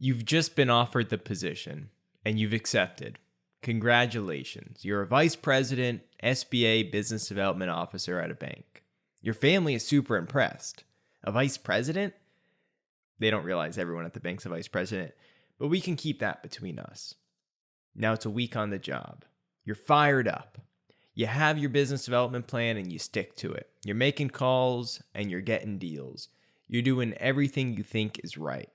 You've just been offered the position and you've accepted. Congratulations. You're a vice president, SBA business development officer at a bank. Your family is super impressed. A vice president? They don't realize everyone at the bank's a vice president, but we can keep that between us. Now it's a week on the job. You're fired up. You have your business development plan and you stick to it. You're making calls and you're getting deals. You're doing everything you think is right.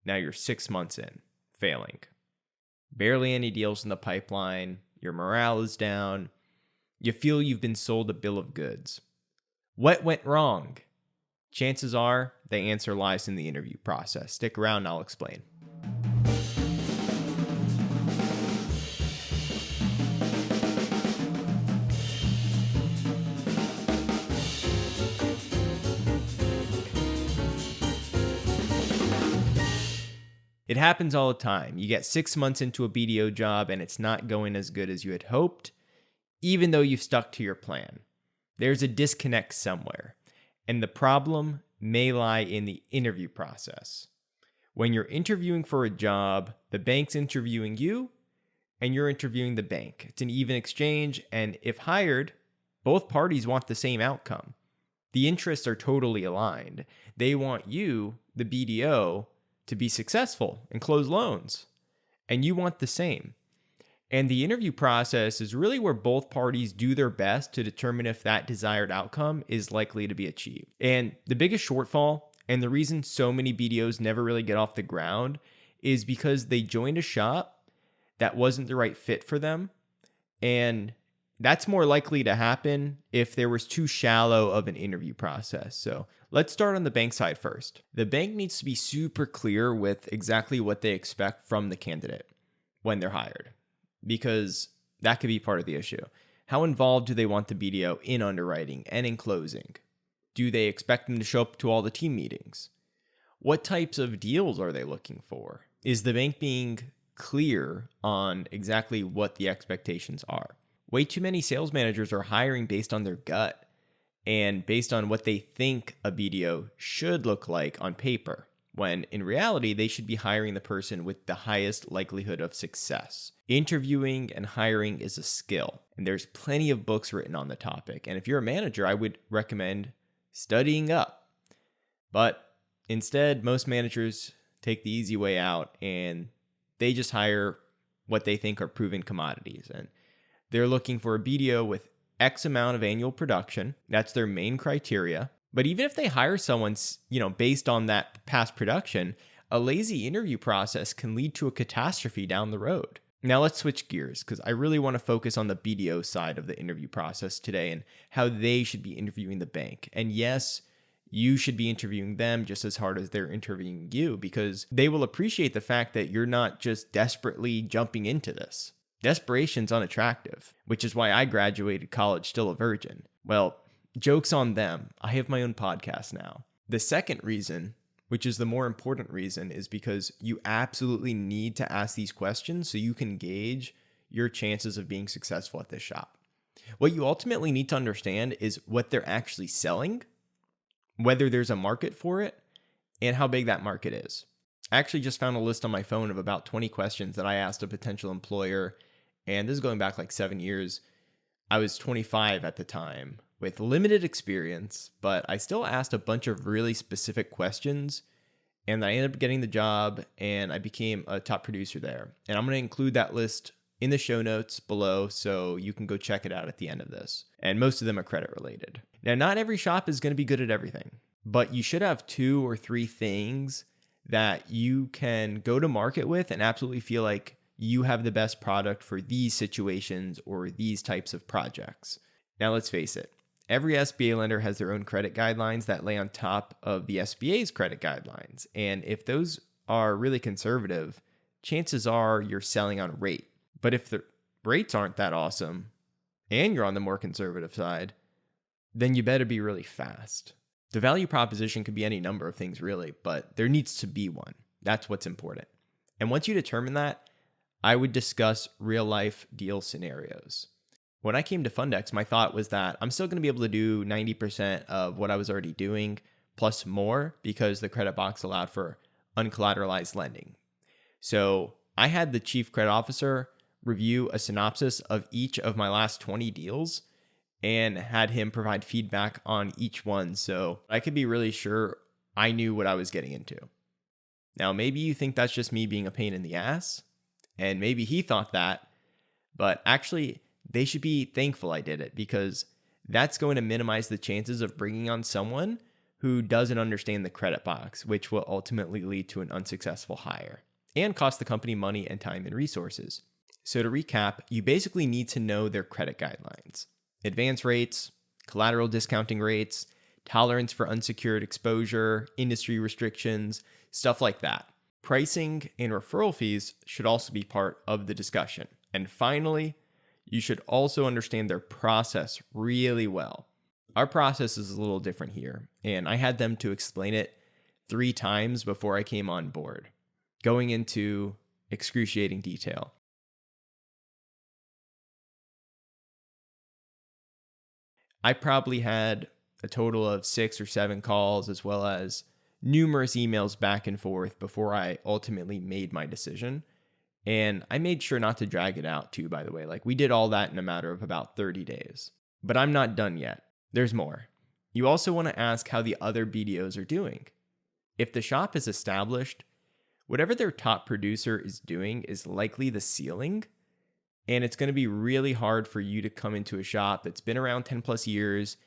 Now you're 6 months in, failing. Barely any deals in the pipeline. Your morale is down. You feel you've been sold a bill of goods. What went wrong? Chances are the answer lies in the interview process. Stick around and I'll explain. It happens all the time. You get 6 months into a BDO job and it's not going as good as you had hoped, even though you've stuck to your plan. There's a disconnect somewhere, and the problem may lie in the interview process. When you're interviewing for a job, the bank's interviewing you, and you're interviewing the bank. It's an even exchange, and if hired, both parties want the same outcome. The interests are totally aligned. They want you, the BDO, to be successful and close loans. And you want the same. And the interview process is really where both parties do their best to determine if that desired outcome is likely to be achieved. And the biggest shortfall, and the reason so many BDOs never really get off the ground, is because they joined a shop that wasn't the right fit for them. And that's more likely to happen if there was too shallow of an interview process. So let's start on the bank side first. The bank needs to be super clear with exactly what they expect from the candidate when they're hired, because that could be part of the issue. How involved do they want the BDO in underwriting and in closing? Do they expect them to show up to all the team meetings? What types of deals are they looking for? Is the bank being clear on exactly what the expectations are? Way too many sales managers are hiring based on their gut and based on what they think a BDO should look like on paper, when in reality, they should be hiring the person with the highest likelihood of success. Interviewing and hiring is a skill, and there's plenty of books written on the topic. And if you're a manager, I would recommend studying up. But instead, most managers take the easy way out and they just hire what they think are proven commodities. And they're looking for a BDO with X amount of annual production. That's their main criteria. But even if they hire someone, based on that past production, a lazy interview process can lead to a catastrophe down the road. Now let's switch gears, because I really want to focus on the BDO side of the interview process today and how they should be interviewing the bank. And yes, you should be interviewing them just as hard as they're interviewing you, because they will appreciate the fact that you're not just desperately jumping into this. Desperation's unattractive, which is why I graduated college still a virgin. Well, joke's on them. I have my own podcast now. The second reason, which is the more important reason, is because you absolutely need to ask these questions so you can gauge your chances of being successful at this shop. What you ultimately need to understand is what they're actually selling, whether there's a market for it, and how big that market is. I actually just found a list on my phone of about 20 questions that I asked a potential employer, and this is going back like 7 years. I was 25 at the time with limited experience, but I still asked a bunch of really specific questions, and I ended up getting the job, and I became a top producer there. And I'm going to include that list in the show notes below so you can go check it out at the end of this. And most of them are credit related. Now, not every shop is going to be good at everything, but you should have 2 or 3 things that you can go to market with and absolutely feel like you have the best product for these situations or these types of projects. Now, let's face it. Every SBA lender has their own credit guidelines that lay on top of the SBA's credit guidelines. And if those are really conservative, chances are you're selling on rate. But if the rates aren't that awesome and you're on the more conservative side, then you better be really fast. The value proposition could be any number of things really, but there needs to be one. That's what's important. And once you determine that, I would discuss real life deal scenarios. When I came to Fundex, my thought was that I'm still going to be able to do 90% of what I was already doing plus more, because the credit box allowed for uncollateralized lending. So I had the chief credit officer review a synopsis of each of my last 20 deals and had him provide feedback on each one so I could be really sure I knew what I was getting into. Now, maybe you think that's just me being a pain in the ass, and maybe he thought that, but actually they should be thankful I did it, because that's going to minimize the chances of bringing on someone who doesn't understand the credit box, which will ultimately lead to an unsuccessful hire and cost the company money and time and resources. So to recap, you basically need to know their credit guidelines, advance rates, collateral discounting rates, tolerance for unsecured exposure, industry restrictions, stuff like that. Pricing and referral fees should also be part of the discussion. And finally, you should also understand their process really well. Our process is a little different here, and I had them to explain it 3 times before I came on board, going into excruciating detail. I probably had a total of 6 or 7 calls, as well as numerous emails back and forth before I ultimately made my decision. And I made sure not to drag it out too, by the way. Like, we did all that in a matter of about 30 days. But I'm not done yet. There's more. You also want to ask how the other BDOs are doing. If the shop is established, whatever their top producer is doing is likely the ceiling. And it's going to be really hard for you to come into a shop that's been around 10 plus years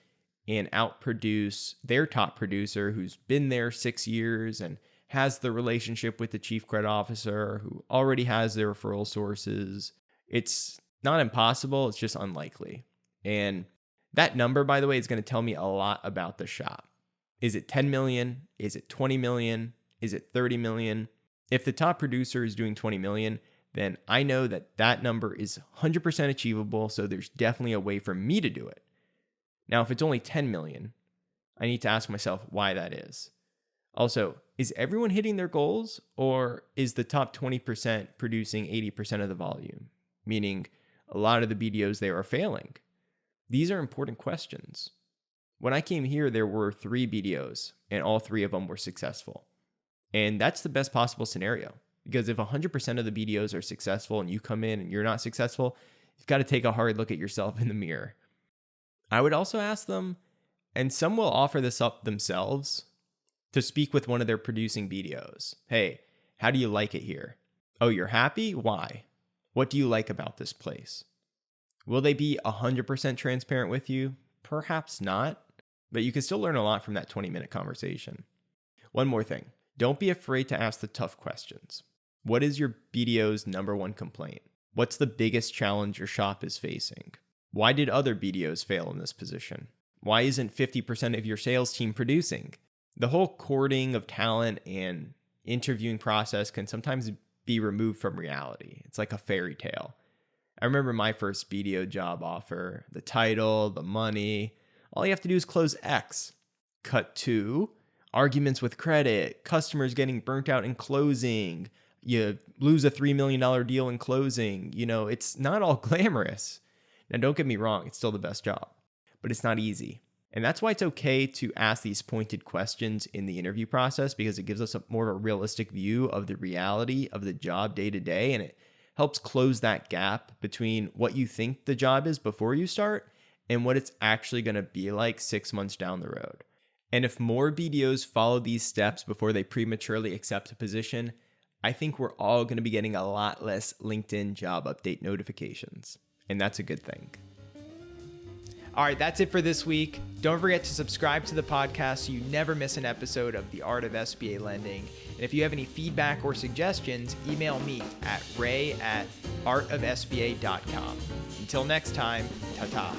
and outproduce their top producer who's been there 6 years and has the relationship with the chief credit officer who already has their referral sources. It's not impossible, it's just unlikely. And that number, by the way, is going to tell me a lot about the shop. Is it 10 million? Is it 20 million? Is it 30 million? If the top producer is doing 20 million, then I know that that number is 100% achievable, so there's definitely a way for me to do it. Now, if it's only 10 million, I need to ask myself why that is. Also, is everyone hitting their goals, or is the top 20% producing 80% of the volume? Meaning, a lot of the BDOs there are failing. These are important questions. When I came here, there were 3 BDOs, and all 3 of them were successful. And that's the best possible scenario. Because if 100% of the BDOs are successful and you come in and you're not successful, you've got to take a hard look at yourself in the mirror. I would also ask them, and some will offer this up themselves, to speak with one of their producing BDOs. Hey, how do you like it here? Oh, you're happy? Why? What do you like about this place? Will they be 100% transparent with you? Perhaps not, but you can still learn a lot from that 20-minute conversation. One more thing. Don't be afraid to ask the tough questions. What is your BDO's number 1 complaint? What's the biggest challenge your shop is facing? Why did other BDOs fail in this position? Why isn't 50% of your sales team producing? The whole courting of talent and interviewing process can sometimes be removed from reality. It's like a fairy tale. I remember my first BDO job offer, the title, the money. All you have to do is close X. Cut to arguments with credit, customers getting burnt out in closing. You lose a $3 million deal in closing. You know, it's not all glamorous. Now, don't get me wrong, it's still the best job, but it's not easy. And that's why it's okay to ask these pointed questions in the interview process, because it gives us more of a realistic view of the reality of the job day to day. And it helps close that gap between what you think the job is before you start and what it's actually going to be like 6 months down the road. And if more BDOs follow these steps before they prematurely accept a position, I think we're all going to be getting a lot less LinkedIn job update notifications. And that's a good thing. All right, that's it for this week. Don't forget to subscribe to the podcast so you never miss an episode of The Art of SBA Lending. And if you have any feedback or suggestions, email me at ray@artofsba.com. Until next time, ta-ta.